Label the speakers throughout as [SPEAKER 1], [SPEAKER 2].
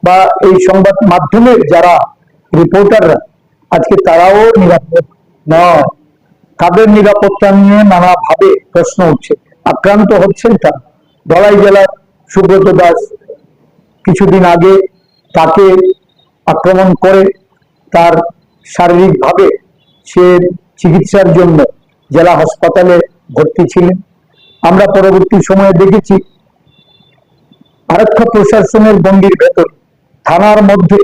[SPEAKER 1] বা এই সংবাদ মাধ্যমের যারা রিপোর্টাররা আজকে তারাও নিরাপদ নয়। তাদের নিরাপত্তা নিয়ে নানাভাবে প্রশ্ন উঠছে, আক্রান্ত হচ্ছেন তারা। ধলাই জেলার সুব্রত দাস কিছুদিন আগে তাকে আক্রমণ করে তার শারীরিকভাবে সে চিকিৎসার জন্য জেলা হাসপাতালে ভর্তি ছিলেন। আমরা পরবর্তী সময়ে দেখেছি আরক্ষা প্রশাসনের গণ্ডির ভেতর থানার মধ্যে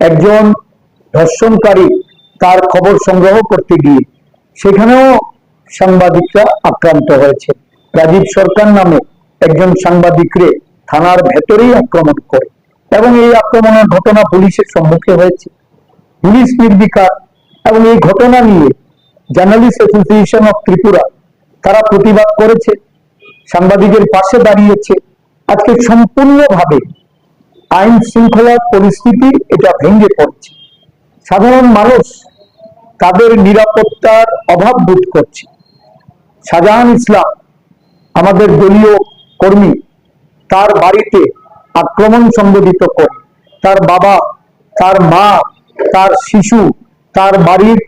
[SPEAKER 1] একজন ধর্ষণকারী তার খবর সংগ্রহ করতে গিয়ে সেখানেও সাংবাদিকরা আক্রান্ত হয়েছে। রাজীব সরকার নামে একজন সাংবাদিকরে থানার ভেতরেই আক্রমণ করে এবং এই আক্রমণের ঘটনা পুলিশের সম্মুখে হয়েছে। পুলিশ নির্বিকার এবং এই ঘটনা নিয়ে জার্নালিস্ট অ্যাসোসিয়েশন অফ ত্রিপুরা তারা প্রতিবাদ করেছে, সাংবাদিকের পাশে দাঁড়িয়েছে। আজকে সম্পূর্ণভাবে আইন শৃঙ্খলার পরিস্থিতি এটা ভেঙে পড়ছে। সাধারণ মানুষ তাদের নিরাপত্তার অভাব বোধ করছে। শাহজাহান ইসলাম আমাদের দলীয় কর্মী, তার বাড়িতে আক্রমণ সংঘটিত করে তার বাবা, তার মা, তার শিশু, তার বাড়ির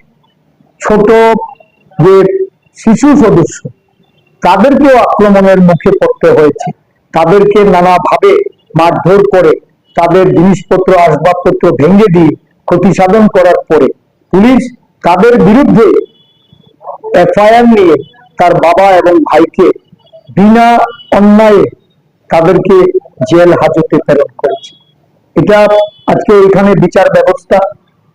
[SPEAKER 1] ছোট যে শিশু সদস্য তাদেরকেও আক্রমণের মুখে পড়তে হয়েছে। তাদেরকে নানাভাবে মারধর করে তাদের জিনিসপত্র আসবাবপত্র ভেঙে দিয়ে ক্ষতি সাধন করার পরে পুলিশ তাদের বিরুদ্ধে এফআইআর নিয়ে তার বাবা এবং ভাইকে বিনা অন্যায়ে তাদেরকে জেল হাজতে প্রেরণ করেছে। এটা আজকে এখানে বিচার ব্যবস্থা,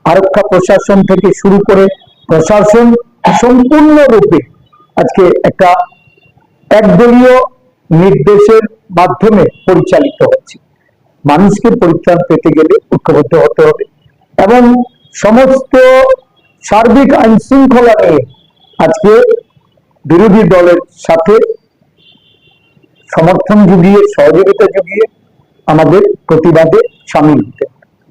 [SPEAKER 1] আরক্ষা প্রশাসন থেকে শুরু করে প্রশাসন সম্পূর্ণরূপে আজকে একটা একদলীয় নির্দেশের মাধ্যমে পরিচালিত হচ্ছে। মানুষকে পরিত্রাণ পেতে গেলে ঐক্যবদ্ধ হতে হবে এবং সমস্ত সার্বিক আইন শৃঙ্খলা নিয়ে আজকে বিরোধী দলের সাথে সমর্থন জুগিয়ে, সহযোগিতা জুগিয়ে আমাদের প্রতিবাদে সামিল হতে